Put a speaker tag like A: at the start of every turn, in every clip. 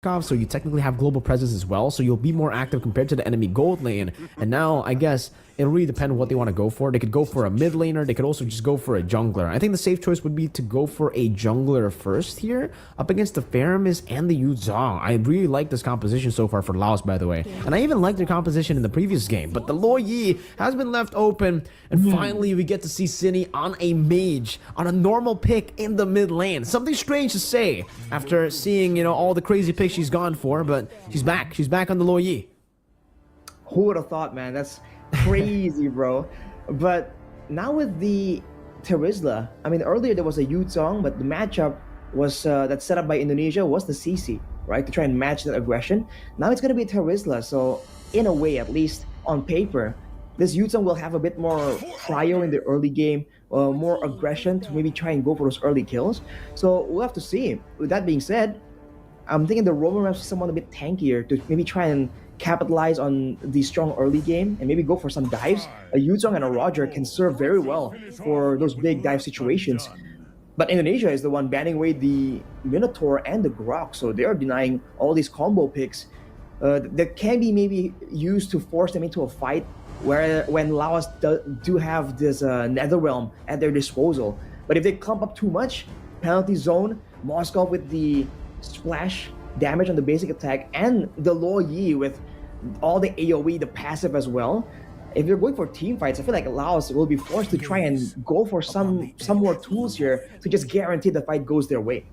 A: so you technically have global presence as well, so you'll be more active compared to the enemy gold lane. And now, I guess, it'll really depend on what they want to go for. They could go for a mid laner, they could also just go for a jungler. I think the safe choice would be to go for a jungler first here, up against the Faramis and the Yuzong. I really like this composition so far for Laos, by the way. And I even liked their composition in the previous game, but the Lo Yi has been left open, and finally we get to see Cindy on a mage, on a normal pick in the mid lane. Something strange to say after seeing, you know, all the crazy picks she's gone for, but she's back. She's back on the Lo Yi.
B: Who would have thought, man? That's crazy, bro. But now with the Terizla, I mean, earlier there was a Yuzong, but the matchup was that's set up by Indonesia was the CC, right? To try and match that aggression. Now it's going to be Terizla, so in a way, at least on paper, this Yuzong will have a bit more prio in the early game, more aggression to maybe try and go for those early kills. So we'll have to see. With that being said, I'm thinking the Roman reps is someone a bit tankier to maybe try and capitalize on the strong early game and maybe go for some dives. A Yuzong and a Roger can serve very well for those big dive situations. But Indonesia is the one banning away the Minotaur and the Grok, so they are denying all these combo picks that can be maybe used to force them into a fight where when Laos do have this Netherrealm at their disposal. But if they clump up too much, penalty zone, Moscow with the splash damage on the basic attack, and the Lo Yi with all the AoE, the passive as well. If you're going for team fights, I feel like Laos will be forced to try and go for some more tools here to just guarantee the fight goes their way.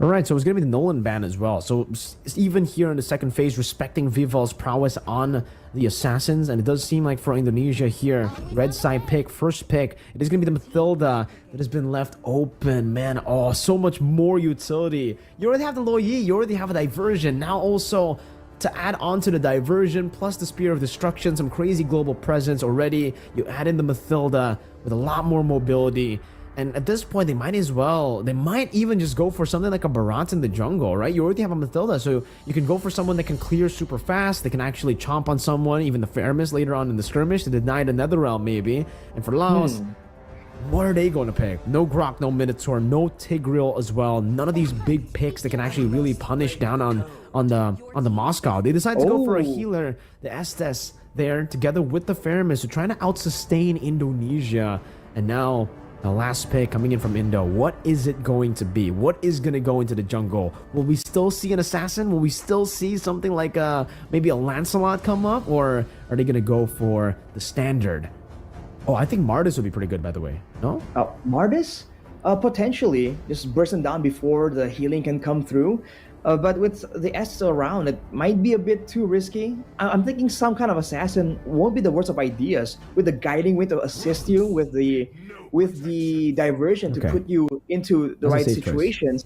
A: All right, so it's going to be the Nolan ban as well. So even here in the second phase, respecting Vival's prowess on the assassins, and it does seem like for Indonesia here, red side pick, first pick, it is going to be the Mathilda that has been left open. Man, oh, so much more utility. You already have the Lo Yi, you already have a diversion. Now also, to add on to the diversion, plus the Spear of Destruction, some crazy global presence already, you add in the Mathilda with a lot more mobility. And at this point, they might even just go for something like a Barat in the jungle, right? You already have a Mathilda, so you can go for someone that can clear super fast. They can actually chomp on someone, even the Faramis later on in the skirmish to deny the Netherrealm maybe. And for Laos, what are they going to pick? No Grok, no Minotaur, no Tigreal as well. None of these big picks that can actually really punish down on the Moscow. They decided to go for a healer, the Estes there, together with the Faramis, to try to out-sustain Indonesia. And now the last pick coming in from Indo. What is it going to be? What is going to go into the jungle? Will we still see an assassin? Will we still see something like maybe a Lancelot come up? Or are they going to go for the standard? Oh, I think Mardis would be pretty good, by the way. No?
B: Mardis? Potentially. Just bursting down before the healing can come through. But with the S still around, it might be a bit too risky. I'm thinking some kind of assassin won't be the worst of ideas, with the guiding wind to assist you with the diversion to put you into the right situations.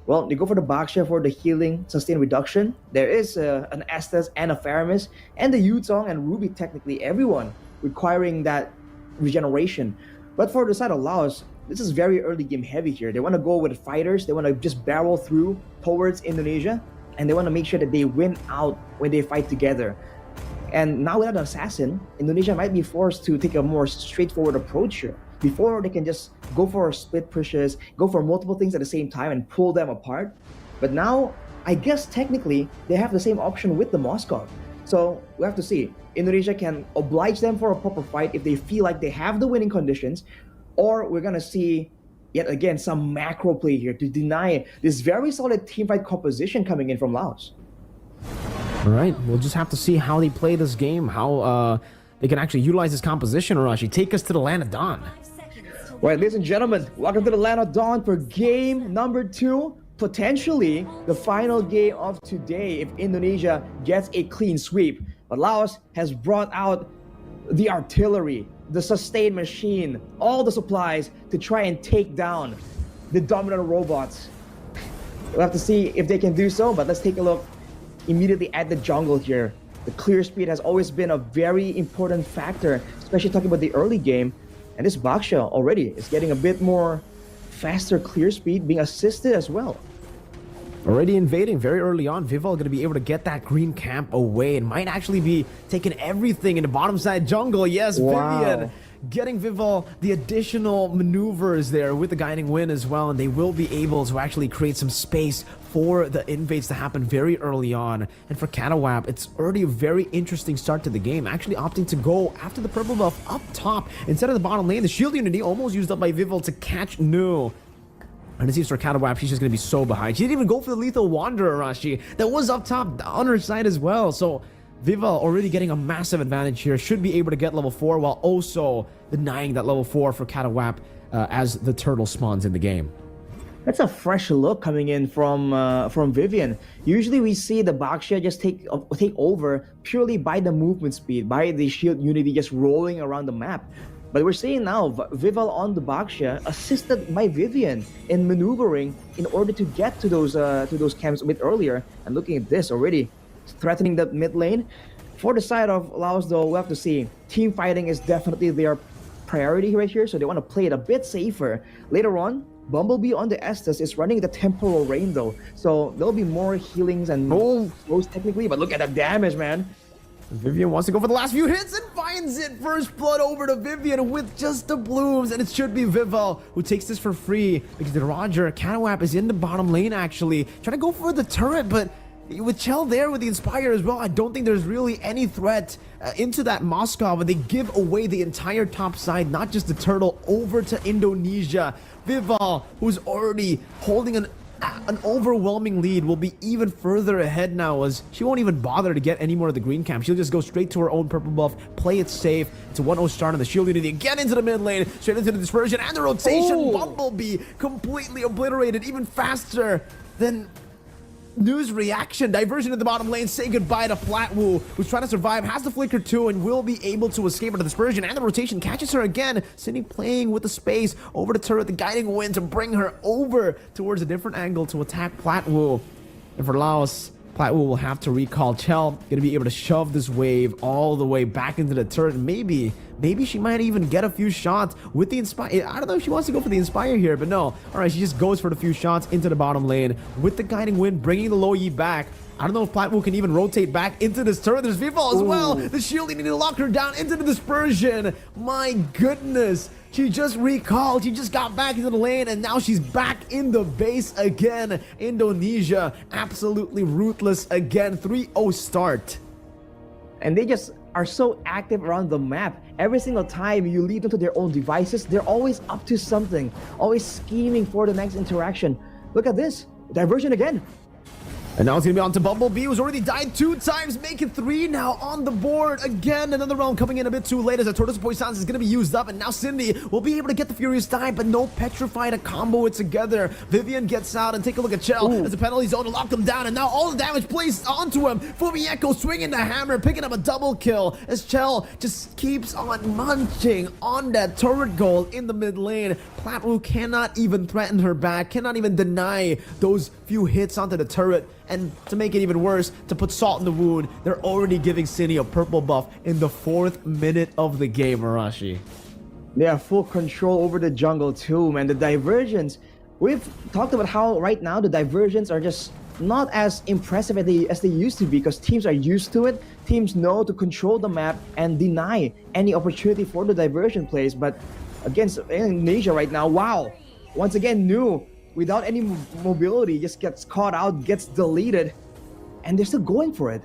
B: Well, they go for the Baksha for the healing, sustain reduction. There is an Estes and a Faramis, and the Yuzong and Ruby, technically everyone requiring that regeneration. But for the side of Laos, this is very early game heavy here. They want to go with fighters. They want to just barrel through towards Indonesia, and they want to make sure that they win out when they fight together. And now without an assassin, Indonesia might be forced to take a more straightforward approach here. Before, they can just go for split pushes, go for multiple things at the same time and pull them apart. But now, I guess technically, they have the same option with the Moscow. So we have to see. Indonesia can oblige them for a proper fight if they feel like they have the winning conditions, or we're going to see, yet again, some macro play here to deny this very solid teamfight composition coming in from Laos.
A: All right, we'll just have to see how they play this game, how they can actually utilize this composition, or actually take us to the Land of Dawn.
B: All right, ladies and gentlemen, welcome to the Land of Dawn for game number 2. Potentially the final game of today if Indonesia gets a clean sweep. But Laos has brought out the artillery, the sustain machine, all the supplies to try and take down the dominant robots. We'll have to see if they can do so, but let's take a look immediately at the jungle here. The clear speed has always been a very important factor, especially talking about the early game. And this Baksha already is getting a bit more faster clear speed, being assisted as well.
A: Already invading very early on. Vival going to be able to get that green camp away and might actually be taking everything in the bottom side jungle. Yes,
B: wow.
A: Vivian getting Vival the additional maneuvers there with the guiding wind as well, and they will be able to actually create some space for the invades to happen very early on. And for Catawap, it's already a very interesting start to the game, actually opting to go after the purple buff up top instead of the bottom lane. The shield unity almost used up by Vival to catch Nu. And it seems for Catawap, she's just going to be so behind. She didn't even go for the lethal Wanderer, Arashi. That was up top on her side as well. So Vival already getting a massive advantage here. Should be able to get level 4 while also denying that level 4 for Catawap as the turtle spawns in the game.
B: That's a fresh look coming in from Vivian. Usually we see the Baxia just take over purely by the movement speed, by the shield unity just rolling around the map. But we're seeing now Vival on the Baxia, assisted by Vivian in maneuvering in order to get to those camps a bit earlier. And looking at this already, threatening the mid lane. For the side of Laos though, we'll have to see. Team fighting is definitely their priority right here, so they want to play it a bit safer. Later on, Bumblebee on the Estes is running the Temporal Rain though, so there'll be more healings and slows technically, but look at the damage, man.
A: Vivian wants to go for the last few hits and finds it. First blood over to Vivian with just the blooms, and it should be Vival who takes this for free because the Roger Catawap is in the bottom lane actually, trying to go for the turret, but with Chell there with the Inspire as well, I don't think there's really any threat into that Moscow, but they give away the entire top side, not just the turtle, over to Indonesia. Vival, who's already holding an overwhelming lead, will be even further ahead now as she won't even bother to get any more of the green camp. She'll just go straight to her own purple buff, play it safe. It's a 1-0 start on the shield unity, again into the mid lane, straight into the dispersion and the rotation. Bumblebee completely obliterated, even faster than Nu's reaction. Diversion in the bottom lane, say goodbye to Platwu, who's trying to survive, has the flicker too, and will be able to escape into the dispersion, and the rotation catches her again. Cindy playing with the space over the turret, the guiding wind to bring her over towards a different angle to attack Platwu. And for Laos, Platwu will have to recall Chell, gonna be able to shove this wave all the way back into the turret. Maybe she might even get a few shots with the Inspire. I don't know if she wants to go for the Inspire here, but no. All right, she just goes for the few shots into the bottom lane with the guiding wind, bringing the low Yi back. I don't know if Platwu can even rotate back into this turret. There's Vival as well. The shield needing to lock her down into the dispersion. My goodness. She just recalled, she just got back into the lane, and now she's back in the base again. Indonesia, absolutely ruthless again. 3-0 start.
B: And they just are so active around the map. Every single time you lead them to their own devices, they're always up to something, always scheming for the next interaction. Look at this, diversion again.
A: And now it's going to be on to Bumblebee, who's already died 2 times, making 3 now on the board. Again, another round coming in a bit too late as the Tortoise Poisons is going to be used up. And now Cindy will be able to get the Furious Die, but no Petrify to combo it together. Vivian gets out, and take a look at Chell as the penalty zone to lock them down. And now all the damage placed onto him. Fumieko swinging the hammer, picking up a double kill as Chell just keeps on munching on that turret goal in the mid lane. Platwu cannot even threaten her back, cannot even deny those few hits onto the turret. And to make it even worse, to put salt in the wound, they're already giving Cindy a purple buff in the 4th minute of the game, Arashi.
B: They have full control over the jungle too, man. The diversions, we've talked about how right now the diversions are just not as impressive as they used to be because teams are used to it. Teams know to control the map and deny any opportunity for the diversion plays. But against Indonesia right now, wow. Once again, Nu, without any mobility, just gets caught out, gets deleted, and they're still going for it.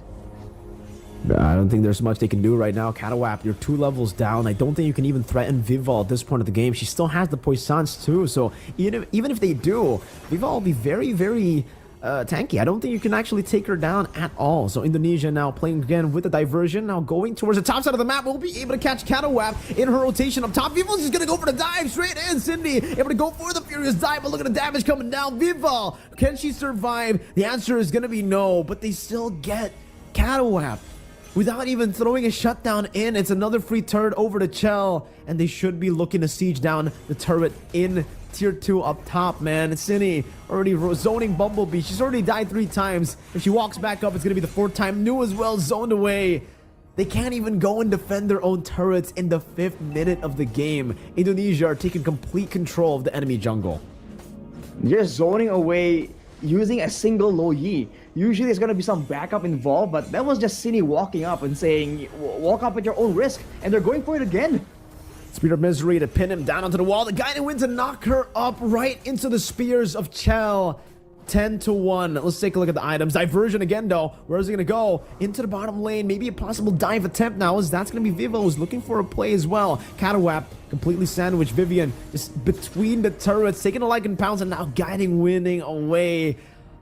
A: I don't think there's much they can do right now. Catawap, you're 2 levels down. I don't think you can even threaten Vival at this point of the game. She still has the Poissons too, so even if they do, Vival will be very, very tanky. I don't think you can actually take her down at all. So Indonesia now playing again with the diversion, now going towards the top side of the map. Will be able to catch Catawap in her rotation up top. Vival's just gonna go for the dive straight in. Cindy able to go for the Furious Dive, but look at the damage coming down. Vival, can she survive? The answer is gonna be no, but they still get Catawap without even throwing a shutdown in. It's another free turret over to Chell, and they should be looking to siege down the turret in tier 2 up top, man. Cindy already zoning Bumblebee. She's already died 3 times. If she walks back up, it's gonna be the 4th time. Nu as well, zoned away. They can't even go and defend their own turrets in the 5th minute of the game. Indonesia are taking complete control of the enemy jungle.
B: Just zoning away using a single low Yi. Usually there's gonna be some backup involved, but that was just Cindy walking up and saying, walk up at your own risk, and they're going for it again.
A: Spear of Misery to pin him down onto the wall. The guiding wind to knock her up right into the spears of Chell. 10-1. Let's take a look at the items. Diversion again, though. Where is it going to go? Into the bottom lane. Maybe a possible dive attempt now, as that's going to be Vivo, who's looking for a play as well. Catawap completely sandwiched. Vivian just between the turrets, taking a like in pounds, and now guiding winning away.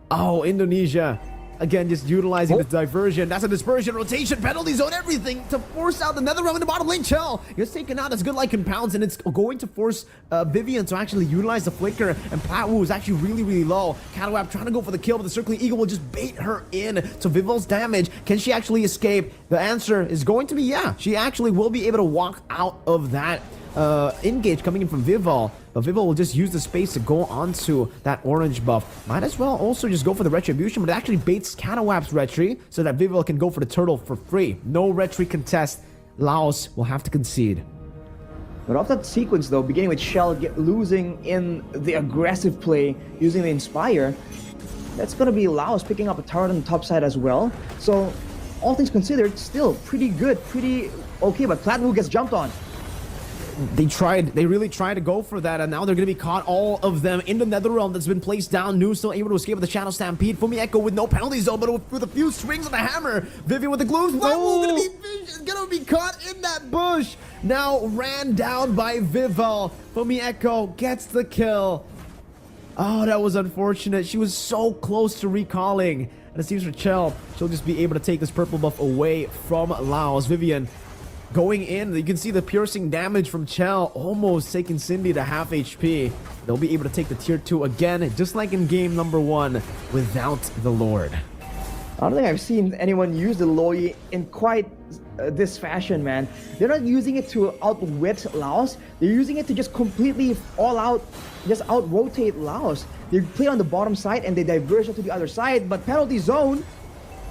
A: Oh, Indonesia. Again, just utilizing the diversion. That's a dispersion, rotation, penalty zone, everything to force out the nether realm in the bottom lane. Chell gets taken out as good like in pounds, and it's going to force Vivian to actually utilize the flicker, and Platwu is actually really low. Catawap trying to go for the kill, but the circling eagle will just bait her in. So Vival's damage, can she actually escape? The answer is going to be yeah. She actually will be able to walk out of that engage coming in from Vival, but Vival will just use the space to go onto that orange buff. Might as well also just go for the retribution, but it actually baits Catawap's retri so that Vival can go for the turtle for free. No retri contest. Laos will have to concede.
B: But off that sequence though, beginning with Shell losing in the aggressive play using the Inspire, that's going to be Laos picking up a turret on the top side as well. So all things considered, still pretty good, pretty okay, but Platwu gets jumped on.
A: They really tried to go for that, and now they're going to be caught, all of them, in the nether realm that's been placed down. Nu still able to escape with the Shadow Stampede. Fumi Echo with no penalty zone, but with a few strings on the hammer. Vivian with the glue. Gonna be caught in that bush. Now ran down by Vival. Fumi Echo gets the kill. Oh, that was unfortunate. She was so close to recalling. And it seems for Chell, she'll just be able to take this purple buff away from Laos. Vivian going in, you can see the piercing damage from Chell, almost taking Cindy to half HP. They'll be able to take the tier 2 again, just like in game number 1, without the Lord.
B: I don't think I've seen anyone use the Loi in quite this fashion, man. They're not using it to outwit Laos. They're using it to just completely all out, just out-rotate Laos. They play on the bottom side and they diverge to the other side, but penalty zone.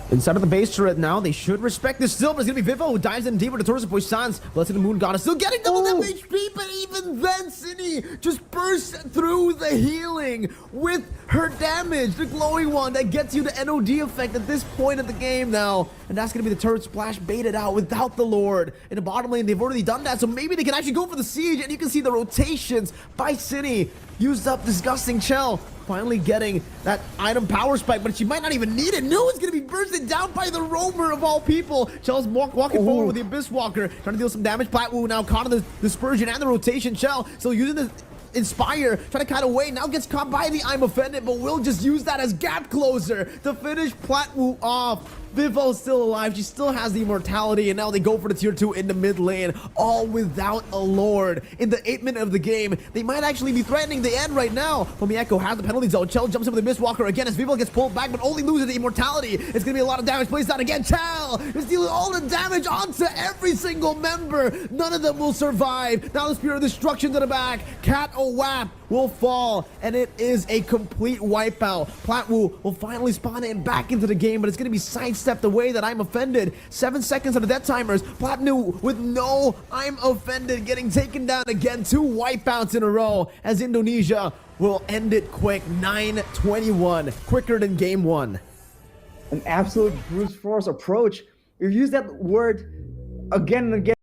A: Inside of the base turret now, they should respect this still, but it's gonna be Vivo who dives in deeper to Torres of Poissons. Blessed the Moon Goddess still getting double HP, but even then, Cindy just bursts through the healing with her damage. The glowing one that gets you the NOD effect at this point of the game now. And that's gonna be the turret splash baited out without the Lord. In the bottom lane, they've already done that, so maybe they can actually go for the siege, and you can see the rotations by Cindy. Used up disgusting Chell. Finally getting that item power spike, but she might not even need it. Nu is going to be bursted down by the roamer of all people. Chell's walking forward with the Abyss Walker, trying to deal some damage. Platwu now caught in the dispersion and the rotation. Chell still using the Inspire, trying to cut away. Now gets caught by the I'm Offended, but will just use that as gap closer to finish Platwu off. Vivo's still alive. She still has the immortality, and now they go for the tier 2 in the mid lane, all without a Lord. In the 8th minute of the game, they might actually be threatening the end right now. Fumi Echo has the penalty zone. Chell jumps in with the Mistwalker again as Vivo gets pulled back, but only loses the immortality. It's going to be a lot of damage placed down again. Chell is dealing all the damage onto every single member. None of them will survive. Now the Spirit of Destruction to the back. Catawap will fall, and it is a complete wipeout. Platwu will finally spawn in back into the game, but it's going to be sidestepped away that I'm Offended. 7 seconds on the death timers. Platwu with no I'm Offended getting taken down again. 2 wipeouts in a row as Indonesia will end it quick. 9-21, quicker than game 1.
B: An absolute brute force approach. We've used that word again and again.